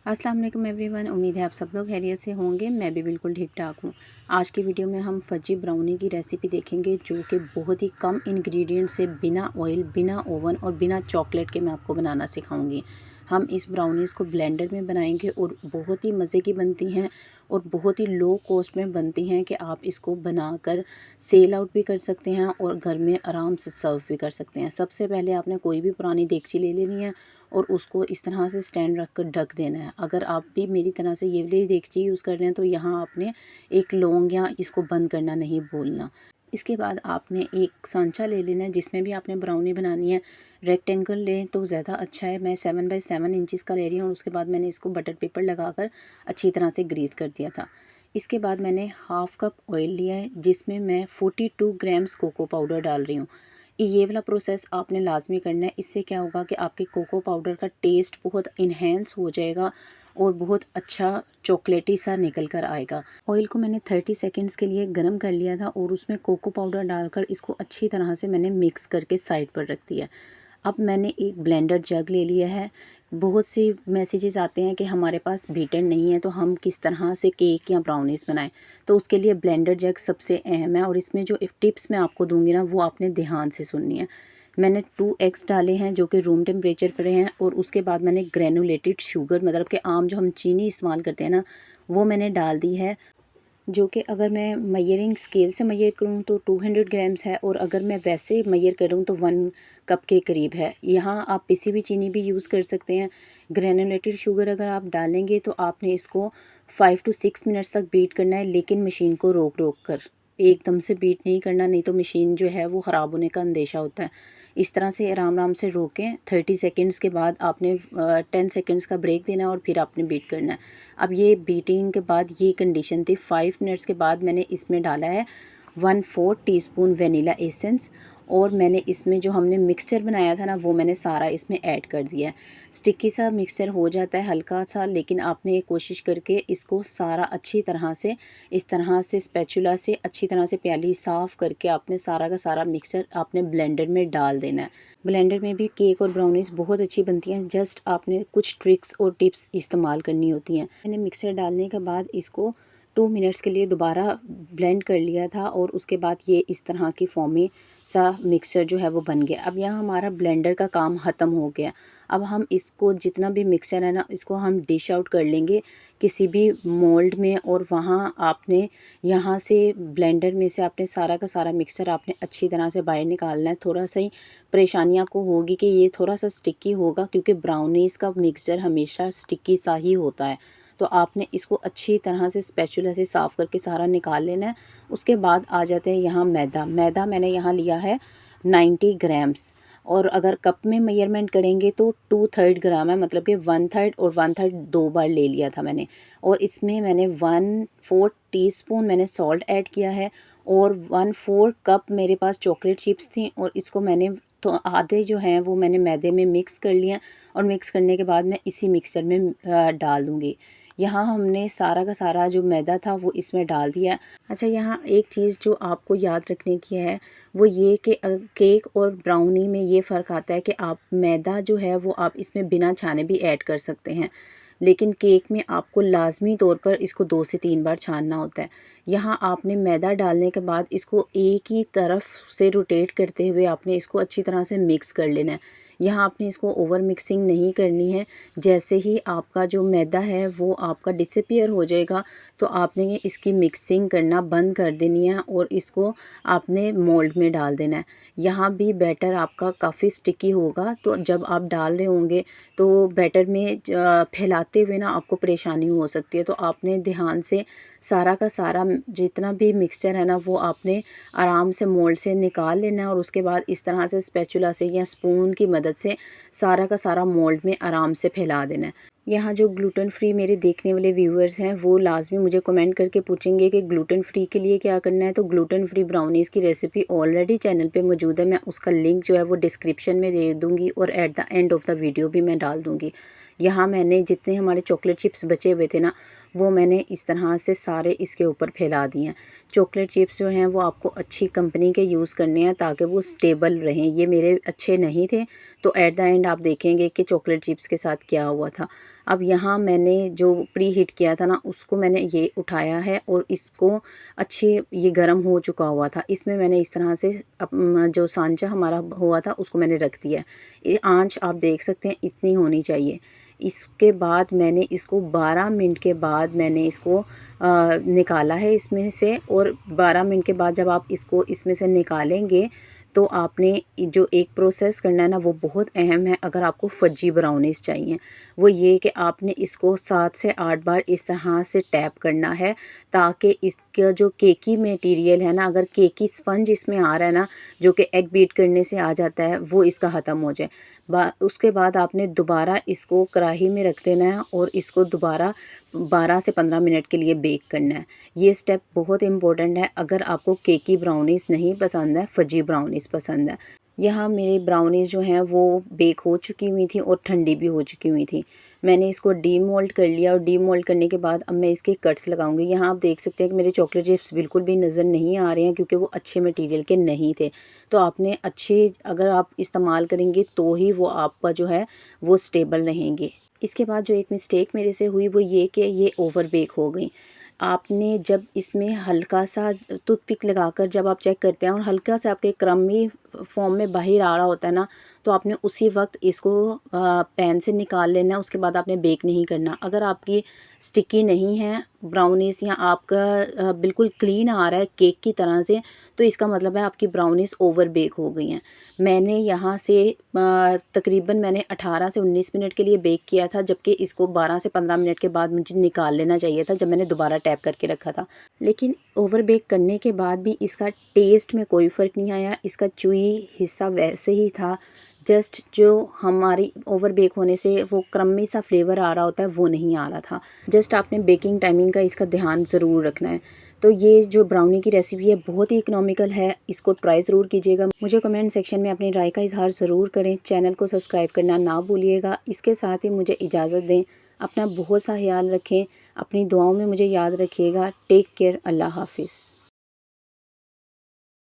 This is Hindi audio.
अस्सलाम वालेकुम एवरीवन। उम्मीद है आप सब लोग खैरियत से होंगे। मैं भी बिल्कुल ठीक ठाक हूँ। आज की वीडियो में हम फज्जी ब्राउनी की रेसिपी देखेंगे जो कि बहुत ही कम इंग्रेडिएंट से बिना ऑयल, बिना ओवन और बिना चॉकलेट के मैं आपको बनाना सिखाऊंगी। हम इस ब्राउनीज़ को ब्लेंडर में बनाएंगे और बहुत ही मज़े की बनती हैं और बहुत ही लो कॉस्ट में बनती हैं कि आप इसको बनाकर सेल आउट भी कर सकते हैं और घर में आराम से सर्व भी कर सकते हैं। सबसे पहले आपने कोई भी पुरानी देगची ले लेनी है और उसको इस तरह से स्टैंड रख कर ढक देना है। अगर आप भी मेरी तरह से ये वाली देगची यूज़ कर रहे हैं तो यहाँ आपने एक लौंग या इसको बंद करना नहीं भूलना। इसके बाद आपने एक सांचा ले लेना है जिसमें भी आपने ब्राउनी बनानी है। रेक्टेंगल लें तो ज़्यादा अच्छा है। मैं 7 बाई 7 इंचज़ का ले रही हूँ और उसके बाद मैंने इसको बटर पेपर लगाकर अच्छी तरह से ग्रीस कर दिया था। इसके बाद मैंने हाफ़ कप ऑयल लिया है जिसमें मैं 42 ग्राम्स कोको पाउडर डाल रही हूँ। ये वाला प्रोसेस आपने लाजमी करना है। इससे क्या होगा कि आपके कोको पाउडर का टेस्ट बहुत इन्हेंस हो जाएगा और बहुत अच्छा चॉकलेटी सा निकल कर आएगा। ऑयल को मैंने 30 सेकंड्स के लिए गर्म कर लिया था और उसमें कोको पाउडर डालकर इसको अच्छी तरह से मैंने मिक्स करके साइड पर रख दिया। अब मैंने एक ब्लेंडर जग ले लिया है। बहुत सी मैसेजेस आते हैं कि हमारे पास बीटर नहीं है तो हम किस तरह से केक या ब्राउनीज़ बनाएं। तो उसके लिए ब्लेंडर जग सबसे अहम है और इसमें जो टिप्स मैं आपको दूंगी ना वो आपने ध्यान से सुननी है। मैंने 2 एग्स डाले हैं जो कि रूम टेम्परेचर पर हैं और उसके बाद मैंने ग्रेनुलेटेड शुगर मतलब कि आम जो हम चीनी इस्तेमाल करते हैं ना वो मैंने डाल दी है, जो कि अगर मैं मेजरिंग स्केल से मेजर करूँ तो 200 ग्राम्स है और अगर मैं वैसे मेजर करूँ तो 1 कप के करीब है। यहाँ आप पिसी हुई चीनी भी यूज़ कर सकते हैं। ग्रेनुलेटेड शुगर अगर आप डालेंगे तो आपने इसको 5 to 6 मिनट्स तक बीट करना है, लेकिन मशीन को रोक रोक कर, एकदम से बीट नहीं करना, नहीं तो मशीन जो है वो ख़राब होने का अंदेशा होता है। इस तरह से आराम आराम से रोकें। 30 सेकेंड्स के बाद आपने 10 सेकेंड्स का ब्रेक देना है और फिर आपने बीट करना है। अब ये बीटिंग के बाद ये कंडीशन थी। 5 मिनट्स के बाद मैंने इसमें डाला है 1/4 टीस्पून वेनिला एसेंस और मैंने इसमें जो हमने मिक्सचर बनाया था ना वो मैंने सारा इसमें ऐड कर दिया है। स्टिकी सा मिक्सचर हो जाता है हल्का सा, लेकिन आपने कोशिश करके इसको सारा अच्छी तरह से इस तरह से स्पैचुला से अच्छी तरह से प्याली साफ़ करके आपने सारा का सारा मिक्सचर आपने ब्लेंडर में डाल देना है। ब्लेंडर में भी केक और ब्राउनीज़ बहुत अच्छी बनती हैं, जस्ट आपने कुछ ट्रिक्स और टिप्स इस्तेमाल करनी होती हैं। मैंने मिक्सर डालने के बाद इसको 2 मिनट्स के लिए दोबारा ब्लेंड कर लिया था और उसके बाद ये इस तरह की फॉर्मी सा मिक्सचर जो है वो बन गया। अब यहाँ हमारा ब्लेंडर का काम ख़त्म हो गया। अब हम इसको जितना भी मिक्सचर है ना इसको हम डिश आउट कर लेंगे किसी भी मोल्ड में और वहाँ आपने यहाँ से ब्लेंडर में से आपने सारा का सारा मिक्सचर आपने अच्छी तरह से बाहर निकालना है। थोड़ा सा ही परेशानी आपको होगी कि ये थोड़ा सा स्टिकी होगा क्योंकि ब्राउनीज़ का मिक्सचर हमेशा स्टिकी सा ही होता है। तो आपने इसको अच्छी तरह से स्पैचुला से साफ़ करके सारा निकाल लेना है। उसके बाद आ जाते हैं यहाँ मैदा मैंने यहाँ लिया है 90 ग्राम्स और अगर कप में मेजरमेंट करेंगे तो 2/3 ग्राम है, मतलब कि 1/3 और 1/3 2 बार ले लिया था मैंने। और इसमें मैंने 1/4 टीस्पून मैंने सॉल्ट ऐड किया है और 1/4 कप मेरे पास चॉकलेट चिप्स थी और इसको मैंने तो आधे जो हैं वो मैंने मैदे में मिक्स कर लिया और मिक्स करने के बाद मैं इसी मिक्सचर में डाल दूँगी। यहाँ हमने सारा का सारा जो मैदा था वो इसमें डाल दिया। अच्छा, यहाँ एक चीज़ जो आपको याद रखने की है वो ये कि केक और ब्राउनी में ये फ़र्क आता है कि आप मैदा जो है वो आप इसमें बिना छाने भी ऐड कर सकते हैं, लेकिन केक में आपको लाजमी तौर पर इसको 2 से 3 बार छानना होता है। यहाँ आपने मैदा डालने के बाद इसको एक ही तरफ से रोटेट करते हुए आपने इसको अच्छी तरह से मिक्स कर लेना है। यहाँ आपने इसको ओवर मिक्सिंग नहीं करनी है। जैसे ही आपका जो मैदा है वो आपका डिसअपीयर हो जाएगा तो आपने इसकी मिक्सिंग करना बंद कर देनी है और इसको आपने मोल्ड में डाल देना है। यहाँ भी बैटर आपका काफ़ी स्टिकी होगा, तो जब आप डाल रहे होंगे तो बैटर में फैलाते हुए ना आपको परेशानी हो सकती है। तो आपने ध्यान से सारा का सारा जितना भी मिक्सचर है ना वो आपने आराम से मोल्ड से निकाल लेना है और उसके बाद इस तरह से स्पैचुला से या स्पून की मदद से सारा का सारा मोल्ड में आराम से फैला देना है। यहाँ जो ग्लूटेन फ्री मेरे देखने वाले व्यूअर्स हैं वो लाजमी मुझे कमेंट करके पूछेंगे कि ग्लूटेन फ्री के लिए क्या करना है। तो ग्लूटेन फ्री ब्राउनीज़ की रेसिपी ऑलरेडी चैनल पे मौजूद है, मैं उसका लिंक जो है वो डिस्क्रिप्शन में दे दूँगी और at the end of the video भी मैं डाल दूँगी। यहाँ मैंने जितने हमारे चॉकलेट चिप्स बचे हुए थे ना वो मैंने इस तरह से सारे इसके ऊपर फैला दिए हैं। चॉकलेट चिप्स जो हैं वो आपको अच्छी कंपनी के यूज़ करने हैं ताकि वो स्टेबल रहें। ये मेरे अच्छे नहीं थे तो एट द एंड आप देखेंगे कि चॉकलेट चिप्स के साथ क्या हुआ था। अब यहाँ मैंने जो प्री हीट किया था ना, उसको मैंने ये उठाया है और इसको अच्छे ये गर्म हो चुका हुआ था, इसमें मैंने इस तरह से जो सांचा हमारा हुआ था उसको मैंने रख दिया है। ये आंच आप देख सकते हैं इतनी होनी चाहिए। इसके बाद मैंने इसको 12 मिनट के बाद मैंने इसको निकाला है इसमें से, और 12 मिनट के बाद जब आप इसको इसमें से निकालेंगे तो आपने जो एक प्रोसेस करना है ना, वो बहुत अहम है अगर आपको फज्जी ब्राउनीज़ चाहिए। वो ये कि आपने इसको 7 से 8 बार इस तरह से टैप करना है, ताकि इसका जो केकी मटेरियल है ना, अगर केकी स्पंज इसमें आ रहा है ना, जो कि एग बीट करने से आ जाता है, वो इसका ख़त्म हो जाए। उसके बाद आपने दोबारा इसको कढ़ाई में रख देना है और इसको दोबारा 12 से 15 मिनट के लिए बेक करना है। ये स्टेप बहुत इम्पोर्टेंट है अगर आपको केकी ब्राउनीज़ नहीं पसंद है, फजी ब्राउनीज़ पसंद है। यहाँ मेरी ब्राउनीज़ जो हैं वो बेक हो चुकी हुई थी और ठंडी भी हो चुकी हुई थी। मैंने इसको डीमोल्ड कर लिया और डीमोल्ड करने के बाद अब मैं इसके कट्स लगाऊंगी। यहाँ आप देख सकते हैं कि मेरे चॉकलेट चिप्स बिल्कुल भी नज़र नहीं आ रहे हैं, क्योंकि वो अच्छे मटेरियल के नहीं थे। तो आपने अच्छे अगर आप इस्तेमाल करेंगे तो ही वो आपका जो है वो स्टेबल रहेंगे। इसके बाद जो एक मिस्टेक मेरे से हुई वो ये कि ये ओवर बेक हो गई। आपने जब इसमें हल्का सा टूथपिक लगाकर जब आप चेक करते हैं और हल्का सा आपके क्रम्बी फॉर्म में बाहर आ रहा होता है ना, तो आपने उसी वक्त इसको पैन से निकाल लेना है। उसके बाद आपने बेक नहीं करना। अगर आपकी स्टिकी नहीं है ब्राउनीज़ या आपका बिल्कुल क्लीन आ रहा है केक की तरह से, तो इसका मतलब है आपकी ब्राउनीज़ ओवर बेक हो गई हैं। मैंने यहाँ से तकरीबन मैंने 18 से 19 मिनट के लिए बेक किया था, जबकि इसको 12 से 15 मिनट के बाद मुझे निकाल लेना चाहिए था जब मैंने दोबारा टैप करके रखा था। लेकिन ओवर बेक करने के बाद भी इसका टेस्ट में कोई फ़र्क नहीं आया, इसका चुई हिस्सा वैसे ही था। जस्ट जो हमारी ओवर बेक होने से वो क्रम्मी सा फ्लेवर आ रहा होता है वो नहीं आ रहा था। जस्ट आपने बेकिंग टाइमिंग का इसका ध्यान ज़रूर रखना है। तो ये जो ब्राउनी की रेसिपी है बहुत ही इकोनॉमिकल है, इसको ट्राई ज़रूर कीजिएगा। मुझे कमेंट सेक्शन में अपनी राय का इजहार ज़रूर करें। चैनल को सब्सक्राइब करना ना भूलिएगा। इसके साथ ही मुझे इजाज़त दें। अपना बहुत सा ख्याल रखें, अपनी दुआओं में मुझे याद रखिएगा। Take care. अल्लाह हाफिज़।